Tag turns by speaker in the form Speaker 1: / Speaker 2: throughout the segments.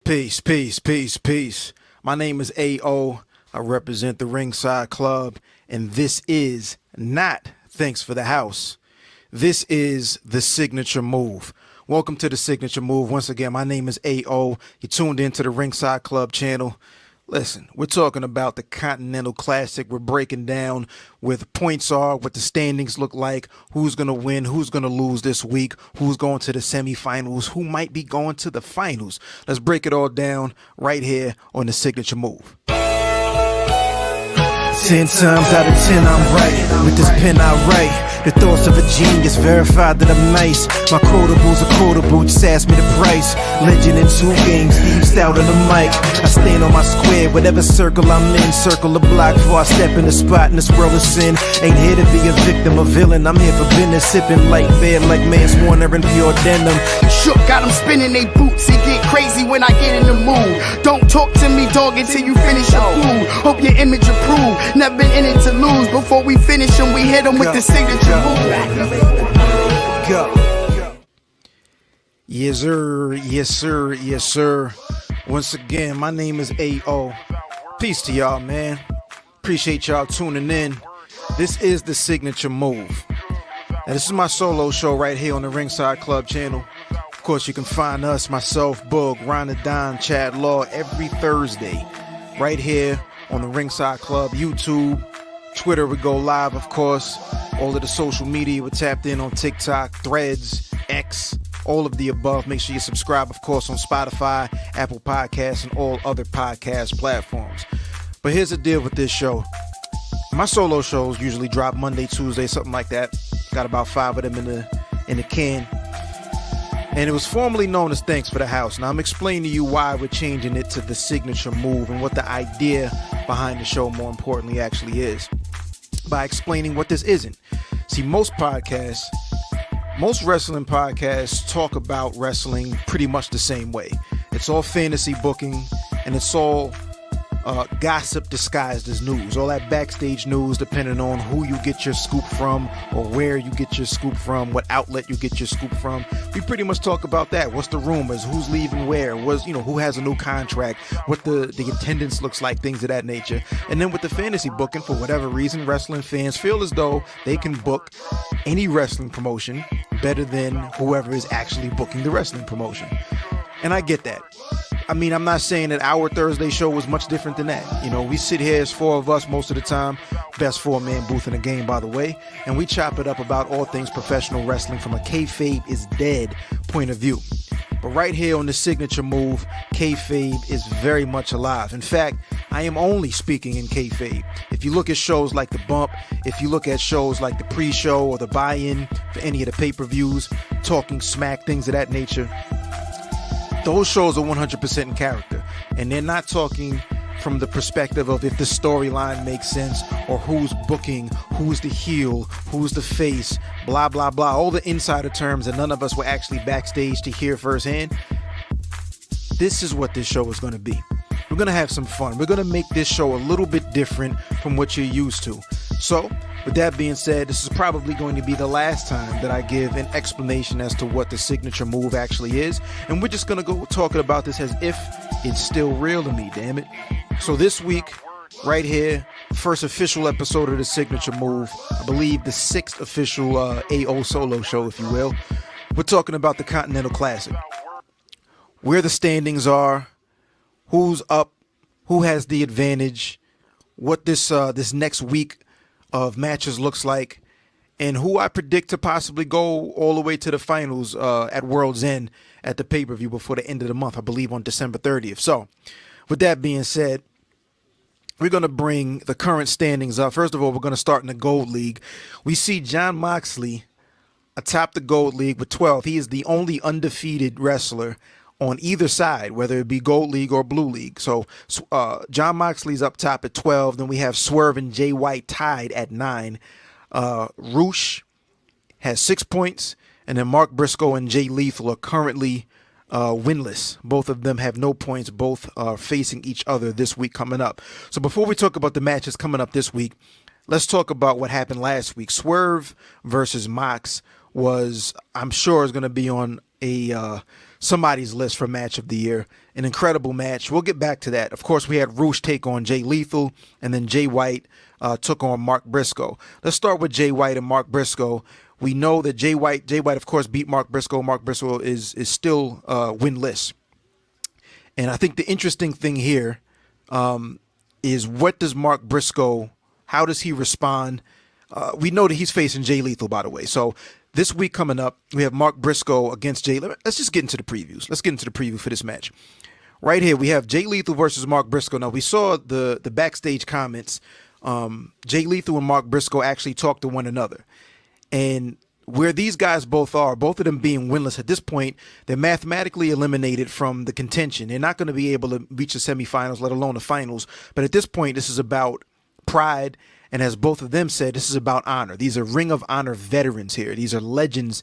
Speaker 1: Peace, peace, peace, peace. My name is AO. I represent the Ringside Club, and this is not Thanks for the House. This is the Signature Move. Welcome to the Signature Move. Once again, my name is AO. You tuned into the Ringside Club channel. Listen, we're talking about the Continental Classic. We're breaking down where the points are, what the standings look like, who's going to win, who's going to lose this week, who's going to the semifinals, who might be going to the finals. Let's break it all down right here on the Signature Move. 10 times out of 10 I'm right. With this pen I write the thoughts of a genius, verified that I'm nice. My quotables are quotable, just ask me the price. Legend in 2 games, Steve Stout on the mic. I stand on my square, whatever circle I'm in. Circle the block before I step in the spot in this world of sin. Ain't here to be a victim or villain, I'm here for business. Sipping light beer like Mance Warner and pure denim.
Speaker 2: Shook, got them spinning they boots. It get crazy when I get in the mood. Don't talk to me, dog, until you finish your food. Hope your image approved. Never been in it to lose. Before we finish them, we hit them with the signature move.
Speaker 1: Go. Yes, sir. Yes, sir. Yes, sir. Once again, my name is AO. Peace to y'all, man. Appreciate y'all tuning in. This is the Signature Move. Now, this is my solo show right here on the Ringside Club channel. Of course, you can find us, myself, Boog, Rhonda Don, Chad Law, every Thursday right here on the Ringside Club, YouTube, Twitter. We go live, of course. All of the social media, we're tapped in on TikTok, Threads, X, all of the above. Make sure you subscribe, of course, on Spotify, Apple Podcasts, and all other podcast platforms. But here's the deal with this show. My solo shows usually drop Monday, Tuesday, something like that. Got about 5 of them in the can. And it was formerly known as Thanks for the House. Now I'm explaining to you why we're changing it to the Signature Move and what the idea behind the show, more importantly, actually is. By explaining what this isn't. See, most wrestling podcasts talk about wrestling pretty much the same way. It's all fantasy booking, and it's all gossip disguised as news. All that backstage news, depending on who you get your scoop from or where you get your scoop from, what outlet you get your scoop from. We pretty much talk about that. What's the rumors? Who's leaving where? Who has a new contract? What the attendance looks like, things of that nature. And then with the fantasy booking, for whatever reason, wrestling fans feel as though they can book any wrestling promotion better than whoever is actually booking the wrestling promotion. And I get that. I mean, I'm not saying that our Thursday show was much different than that. You know, we sit here as 4 of us most of the time. Best 4-man booth in the game, by the way. And we chop it up about all things professional wrestling from a Kayfabe is dead point of view. But right here on the Signature Move, Kayfabe is very much alive. In fact, I am only speaking in Kayfabe. If you look at shows like The Bump, if you look at shows like the pre-show or the buy-in for any of the pay-per-views, Talking Smack, things of that nature, those shows are 100% in character, and they're not talking from the perspective of if the storyline makes sense or who's booking, who's the heel, who's the face, blah, blah, blah, all the insider terms that none of us were actually backstage to hear firsthand. This is what this show is going to be. We're going to have some fun. We're going to make this show a little bit different from what you're used to. So, with that being said, this is probably going to be the last time that I give an explanation as to what the Signature Move actually is. And we're just going to go talking about this as if it's still real to me, damn it. So this week, right here, first official episode of the Signature Move, I believe the 6th official AO solo show, if you will. We're talking about the Continental Classic. Where the standings are, who's up, who has the advantage, what this next week of matches looks like, and who I predict to possibly go all the way to the finals at World's End at the pay-per-view before the end of the month, I believe on December 30th. So, with that being said, we're going to bring the current standings up. First of all, we're going to start in the Gold League. We see Jon Moxley atop the Gold League with 12. He is the only undefeated wrestler on either side, whether it be Gold League or Blue League. So Jon Moxley's up top at 12. Then we have Swerve and Jay White tied at 9. Roosh has 6 points. And then Mark Briscoe and Jay Lethal are currently winless. Both of them have no points. Both are facing each other this week coming up. So before we talk about the matches coming up this week, let's talk about what happened last week. Swerve versus Mox was, I'm sure, is going to be on a somebody's list for match of the year. an incredible match. We'll get back to that. Of course, we had Roosh take on Jay Lethal, and then Jay White took on Mark Briscoe. Let's start with Jay White and Mark Briscoe. We know that Jay White, of course, beat Mark Briscoe. Mark Briscoe is still winless. And I think the interesting thing here is, what does Mark Briscoe, how does he respond? We know that he's facing Jay Lethal, by the way. So this week coming up, we have Mark Briscoe against Jay. Let's just get into the previews. Let's get into the preview for this match. Right here, we have Jay Lethal versus Mark Briscoe. Now, we saw the backstage comments. Jay Lethal and Mark Briscoe actually talked to one another. And where these guys both are, both of them being winless at this point, they're mathematically eliminated from the contention. They're not going to be able to reach the semifinals, let alone the finals. But at this point, this is about pride. And as both of them said, this is about honor. These are Ring of Honor veterans here. These are legends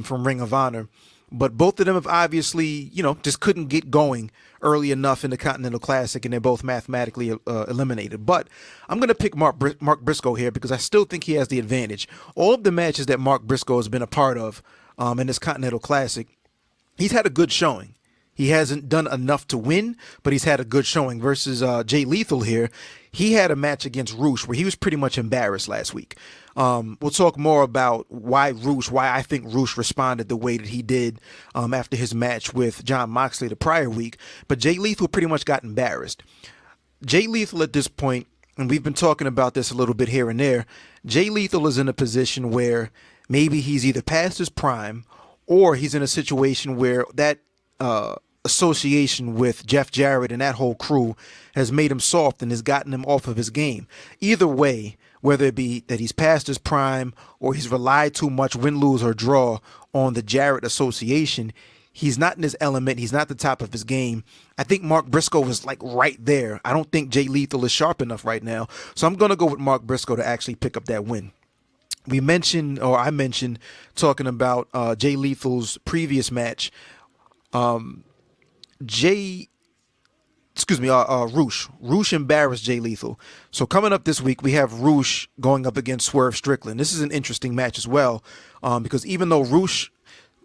Speaker 1: from Ring of Honor. But both of them have obviously, just couldn't get going early enough in the Continental Classic, and they're both mathematically eliminated. But I'm going to pick Mark Briscoe here because I still think he has the advantage. All of the matches that Mark Briscoe has been a part of in this Continental Classic, he's had a good showing. He hasn't done enough to win, but he's had a good showing. Versus Jay Lethal here, he had a match against Roosh where he was pretty much embarrassed last week. We'll talk more about why I think Roosh responded the way that he did after his match with Jon Moxley the prior week. But Jay Lethal pretty much got embarrassed. Jay Lethal at this point, and we've been talking about this a little bit here and there, Jay Lethal is in a position where maybe he's either past his prime or he's in a situation where that association with Jeff Jarrett and that whole crew has made him soft and has gotten him off of his game. Either way, whether it be that he's past his prime or he's relied too much, win, lose, or draw, on the Jarrett association, he's not in his element. He's not the top of his game. I think Mark Briscoe is like right there. I don't think Jay Lethal is sharp enough right now. So I'm going to go with Mark Briscoe to actually pick up that win. I mentioned talking about Jay Lethal's previous match. Roosh embarrassed Jay Lethal. So coming up this week, we have Roosh going up against Swerve Strickland. This is an interesting match as well, because even though Roosh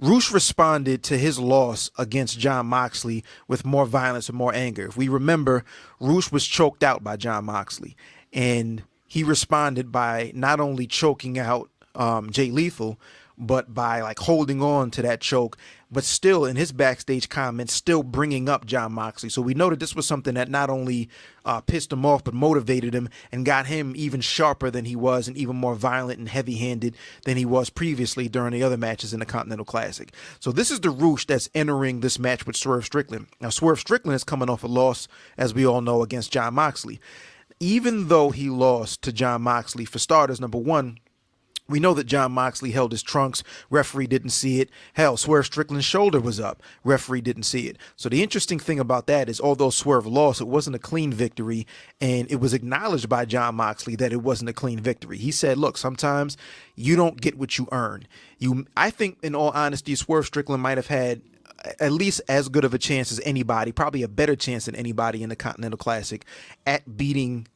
Speaker 1: responded to his loss against Jon Moxley with more violence and more anger. If we remember, Roosh was choked out by Jon Moxley, and he responded by not only choking out Jay Lethal, but by like holding on to that choke, but still in his backstage comments, still bringing up Jon Moxley. So we know that this was something that not only pissed him off, but motivated him and got him even sharper than he was and even more violent and heavy-handed than he was previously during the other matches in the Continental Classic. So this is the Roosh that's entering this match with Swerve Strickland. Now, Swerve Strickland is coming off a loss, as we all know, against Jon Moxley. Even though he lost to Jon Moxley, for starters, number one, we know that Jon Moxley held his trunks. Referee didn't see it. Hell, Swerve Strickland's shoulder was up. Referee didn't see it. So the interesting thing about that is, although Swerve lost, it wasn't a clean victory, and it was acknowledged by Jon Moxley that it wasn't a clean victory. He said, look, sometimes you don't get what you earn. I think, in all honesty, Swerve Strickland might have had at least as good of a chance as anybody, probably a better chance than anybody in the Continental Classic at beating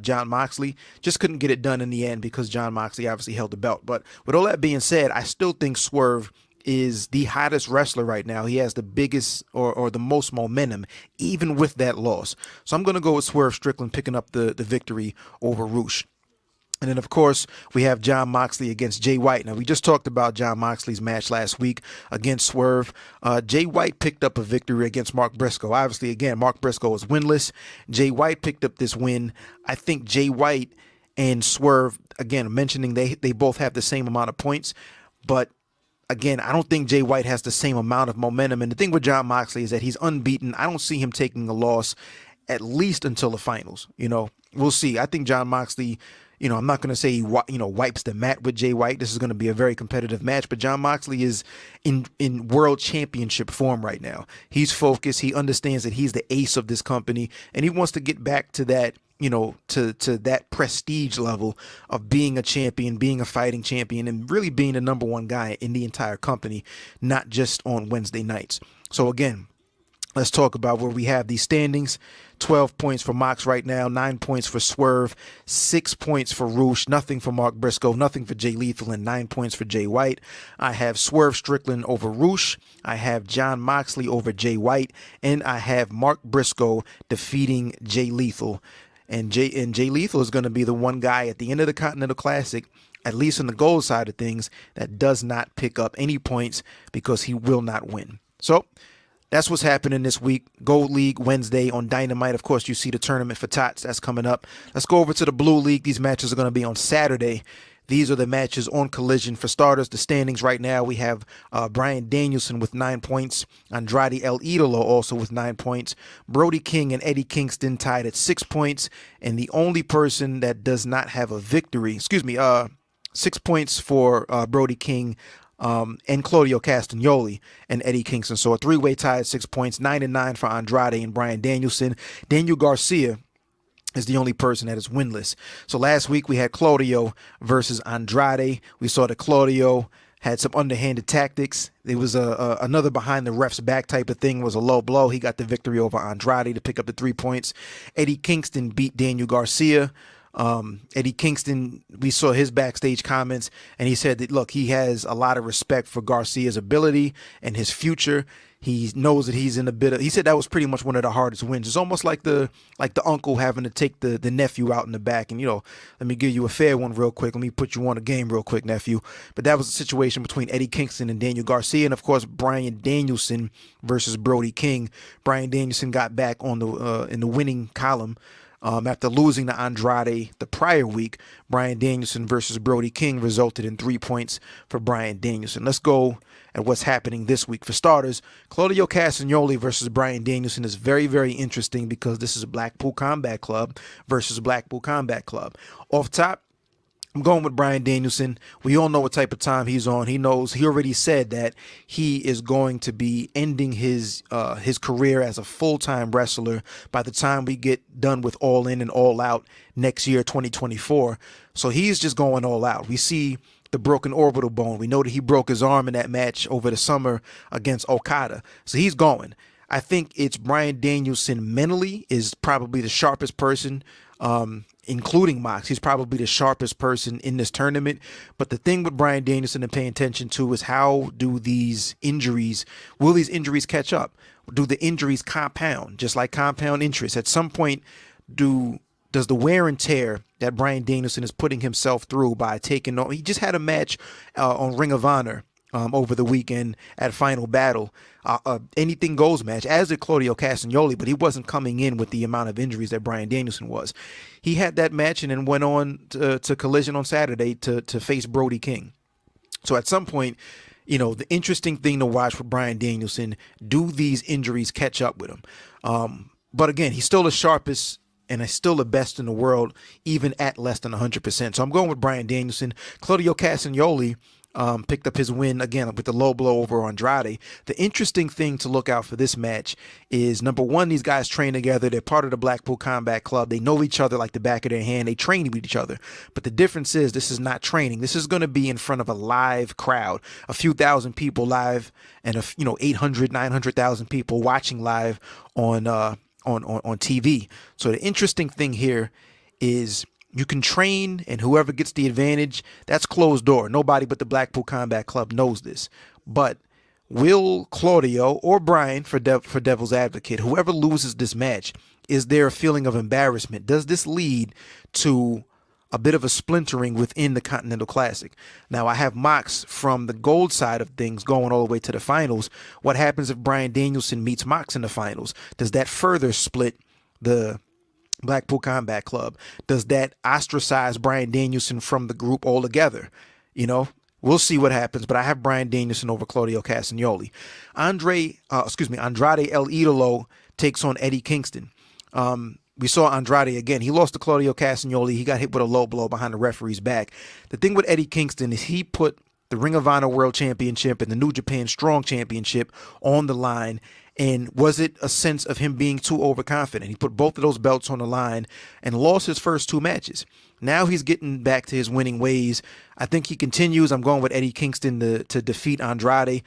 Speaker 1: Jon Moxley. Just couldn't get it done in the end because Jon Moxley obviously held the belt. But with all that being said, I still think Swerve is the hottest wrestler right now. He has the biggest or the most momentum, even with that loss. So I'm going to go with Swerve Strickland picking up the victory over Roosh. And then, of course, we have Jon Moxley against Jay White. Now, we just talked about Jon Moxley's match last week against Swerve. Jay White picked up a victory against Mark Briscoe. Obviously, again, Mark Briscoe is winless. Jay White picked up this win. I think Jay White and Swerve, again, mentioning they both have the same amount of points. But, again, I don't think Jay White has the same amount of momentum. And the thing with Jon Moxley is that he's unbeaten. I don't see him taking a loss at least until the finals. We'll see. I think Jon Moxley... I'm not going to say he wipes the mat with Jay White. This is going to be a very competitive match, but Jon Moxley is in world championship form right now. He's focused. He understands that he's the ace of this company, and he wants to get back to that, to that prestige level of being a champion, being a fighting champion, and really being the number one guy in the entire company, not just on Wednesday nights. So again, Let's talk about where we have these standings. 12 points for Mox right now, 9 points for Swerve, 6 points for Roosh, nothing for Mark Briscoe, nothing for Jay Lethal, and 9 points for Jay White. I have Swerve Strickland over Roosh. I have John Moxley over Jay White, and I have Mark Briscoe defeating Jay Lethal. And Jay Lethal is going to be the one guy at the end of the Continental Classic, at least on the gold side of things, that does not pick up any points because he will not win. So that's what's happening this week. Gold League Wednesday on Dynamite. Of course, you see the tournament for Tots. That's coming up. Let's go over to the Blue League. These matches are going to be on Saturday. These are the matches on Collision. For starters, the standings right now, we have Bryan Danielson with 9 points. Andrade El Idolo also with 9 points. Brody King and Eddie Kingston tied at 6 points. And the only person that does not have a victory, 6 points for Brody King, and Claudio Castagnoli and Eddie Kingston. So a three-way tie at 6 points, 9-9 for Andrade and Bryan Danielson. Daniel Garcia is the only person that is winless. So last week we had Claudio versus Andrade. We saw that Claudio had some underhanded tactics. It was another behind the ref's back type of thing. It was a low blow. He got the victory over Andrade to pick up the 3 points. Eddie Kingston beat Daniel Garcia. Eddie Kingston, we saw his backstage comments, and he said that, look, he has a lot of respect for Garcia's ability and his future. He knows that he's in a bit of, he said that was pretty much one of the hardest wins. It's almost like the uncle having to take the nephew out in the back and, let me give you a fair one real quick. Let me put you on a game real quick, nephew. But that was a situation between Eddie Kingston and Daniel Garcia, and of course Bryan Danielson versus Brody King. Bryan Danielson got back on in the winning column. After losing to Andrade the prior week. Bryan Danielson versus Brody King resulted in 3 points for Bryan Danielson. Let's go at what's happening this week. For starters, Claudio Castagnoli versus Bryan Danielson is very, very interesting because this is Blackpool Combat Club versus Blackpool Combat Club. Off top, I'm going with Bryan Danielson. We all know what type of time he's on. He already said that he is going to be ending his career as a full-time wrestler by the time we get done with All In and All Out next year, 2024. So he's just going all out. We see the broken orbital bone. We know that he broke his arm in that match over the summer against Okada. So he's going. I think it's Bryan Danielson mentally is probably the sharpest person, including Mox. He's probably the sharpest person in this tournament. But the thing with Bryan Danielson to pay attention to is how will these injuries catch up? Do the injuries compound, just like compound interest? At some point, does the wear and tear that Bryan Danielson is putting himself through by taking on, he just had a match on Ring of Honor over the weekend at Final Battle, anything goes match, as did Claudio Castagnoli, but he wasn't coming in with the amount of injuries that Bryan Danielson was. He had that match and then went on to Collision on Saturday to face Brody King. So at some point, the interesting thing to watch for Bryan Danielson, do these injuries catch up with him? But again, he's still the sharpest and is still the best in the world, even at less than 100%. So I'm going with Bryan Danielson. Claudio Castagnoli picked up his win again with the low blow over Andrade. The interesting thing to look out for this match is, number one, these guys train together. They're part of the Blackpool Combat Club. They know each other like the back of their hand. They train with each other. But the difference is this is not training. This is going to be in front of a live crowd, a few thousand people live, and 800, 900,000 people watching live on TV. So the interesting thing here is you can train, and whoever gets the advantage, that's closed door. Nobody but the Blackpool Combat Club knows this. But will Claudio or Bryan, for devil's advocate, whoever loses this match, is there a feeling of embarrassment? Does this lead to a bit of a splintering within the Continental Classic? Now, I have Mox from the gold side of things going all the way to the finals. What happens if Bryan Danielson meets Mox in the finals? Does that further split the Blackpool Combat Club? Does that ostracize Bryan Danielson from the group altogether? We'll see what happens, but I have Bryan Danielson over Claudio Castagnoli. Andrade El Idolo takes on Eddie Kingston. We saw Andrade again. He lost to Claudio Castagnoli. He got hit with a low blow behind the referee's back. The thing with Eddie Kingston is he put the Ring of Honor World Championship and the New Japan Strong Championship on the line. And was it a sense of him being too overconfident? He put both of those belts on the line and lost his first 2 matches. Now he's getting back to his winning ways. I think he continues. I'm going with Eddie Kingston to defeat Andrade.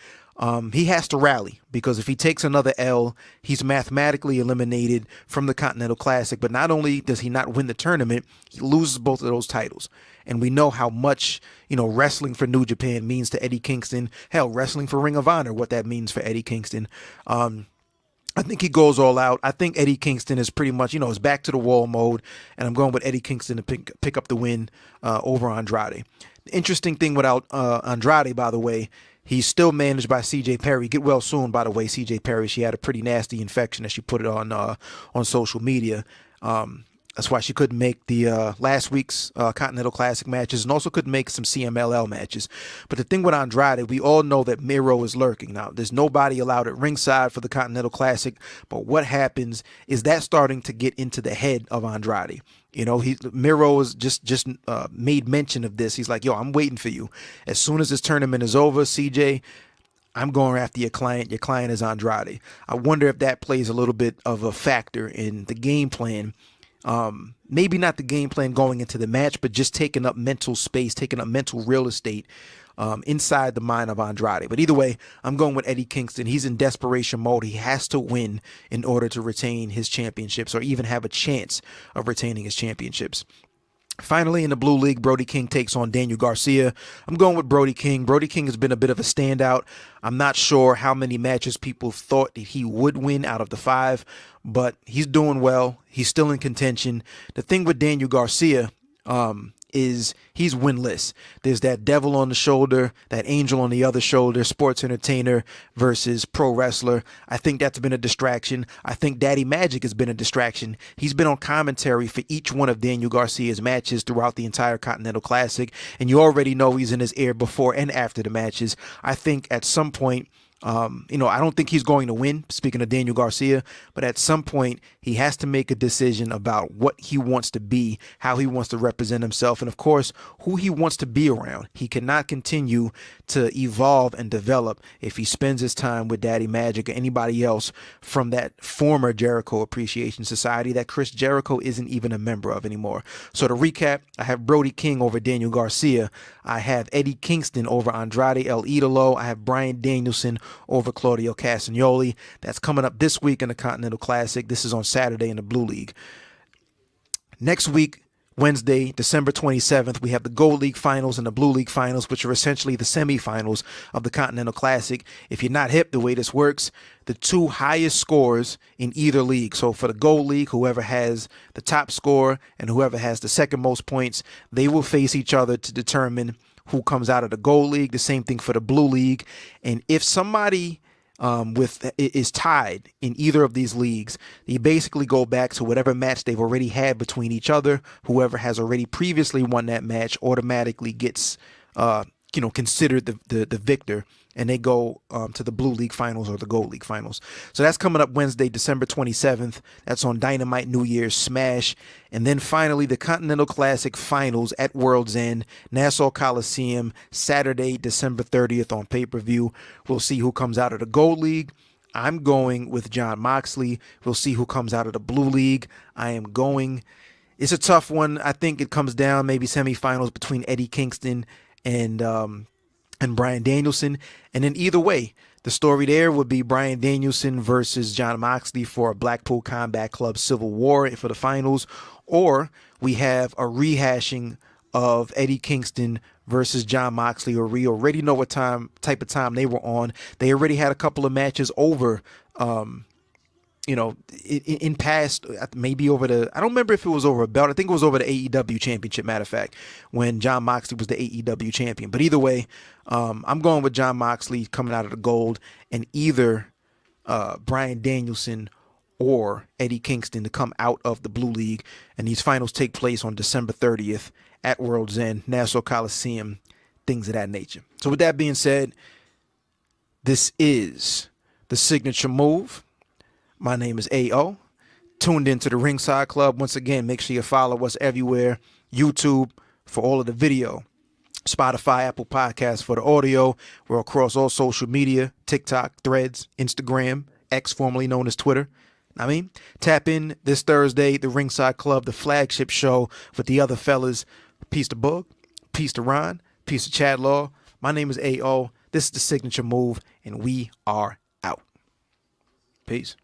Speaker 1: he has to rally, because if he takes another L, he's mathematically eliminated from the Continental Classic. But not only does he not win the tournament, he loses both of those titles. And we know how much, wrestling for New Japan means to Eddie Kingston. Hell, wrestling for Ring of Honor, what that means for Eddie Kingston. I think he goes all out. I think Eddie Kingston is pretty much, is back to the wall mode, and I'm going with Eddie Kingston to pick up the win over Andrade. The interesting thing without Andrade, by the way, he's still managed by CJ Perry. Get well soon, by the way, CJ Perry. She had a pretty nasty infection, as she put it on social media. That's why she couldn't make the last week's Continental Classic matches, and also couldn't make some CMLL matches. But the thing with Andrade, we all know that Miro is lurking. Now, there's nobody allowed at ringside for the Continental Classic, but what happens is that starting to get into the head of Andrade. Miro has just made mention of this. He's like, yo, I'm waiting for you. As soon as this tournament is over, CJ, I'm going after your client. Your client is Andrade. I wonder if that plays a little bit of a factor in the game plan. Maybe not the game plan going into the match, but just taking up mental space, taking up mental real estate inside the mind of Andrade. But either way, I'm going with Eddie Kingston. He's in desperation mode. He has to win in order to retain his championships, or even have a chance of retaining his championships. Finally, in the Blue League, Brody King takes on Daniel Garcia. I'm going with Brody King. Brody King has been a bit of a standout. I'm not sure how many matches people thought that he would win out of the 5, but he's doing well. He's still in contention. The thing with Daniel Garcia is he's winless. There's that devil on the shoulder, that angel on the other shoulder, sports entertainer versus pro wrestler. I think that's been a distraction. I think Daddy Magic has been a distraction. He's been on commentary for each one of Daniel Garcia's matches throughout the entire Continental Classic, and you already know he's in his ear before and after the matches. I think at some point, I don't think he's going to win, speaking of Daniel Garcia, but at some point he has to make a decision about what he wants to be, how he wants to represent himself, and of course, who he wants to be around. He cannot continue to evolve and develop if he spends his time with Daddy Magic or anybody else from that former Jericho Appreciation Society that Chris Jericho isn't even a member of anymore. So to recap, I have Brody King over Daniel Garcia. I have Eddie Kingston over Andrade El Idolo. I have Bryan Danielson over Claudio Castagnoli. That's coming up this week in the Continental Classic. This is on Saturday in the Blue League. Next week, Wednesday, December 27th, we have the Gold League Finals and the Blue League Finals, which are essentially the semifinals of the Continental Classic. If you're not hip, the way this works, the 2 highest scores in either league. So for the Gold League, whoever has the top score and whoever has the second most points, they will face each other to determine who comes out of the Gold League. The same thing for the Blue League. And if somebody is tied in either of these leagues, you basically go back to whatever match they've already had between each other. Whoever has already previously won that match automatically gets considered the victor, and they go to the Blue League Finals or the Gold League Finals. So that's coming up Wednesday, December 27th. That's on Dynamite, New Year's, Smash. And then finally, the Continental Classic Finals at World's End, Nassau Coliseum, Saturday, December 30th on pay-per-view. We'll see who comes out of the Gold League. I'm going with Jon Moxley. We'll see who comes out of the Blue League. It's a tough one. I think it comes down maybe semifinals between Eddie Kingston and Bryan Danielson. And then either way, the story there would be Bryan Danielson versus Jon Moxley for a Blackpool Combat Club Civil War for the finals. Or we have a rehashing of Eddie Kingston versus Jon Moxley, or we already know what type of time they were on. They already had a couple of matches over in past, maybe over I don't remember if it was over a belt. I think it was over the AEW championship, matter of fact, when Jon Moxley was the AEW champion. But either way, I'm going with Jon Moxley coming out of the gold, and either Bryan Danielson or Eddie Kingston to come out of the Blue League. And these finals take place on December 30th at World's End, Nassau Coliseum, things of that nature. So with that being said, this is the Signature Move. My name is A.O. Tuned into the Ringside Club. Once again, make sure you follow us everywhere. YouTube for all of the video. Spotify, Apple Podcasts for the audio. We're across all social media. TikTok, Threads, Instagram, X, formerly known as Twitter. Tap in this Thursday, the Ringside Club, the flagship show with the other fellas. Peace to Bug, peace to Ron, peace to Chad Law. My name is A.O. This is the signature move, and we are out. Peace.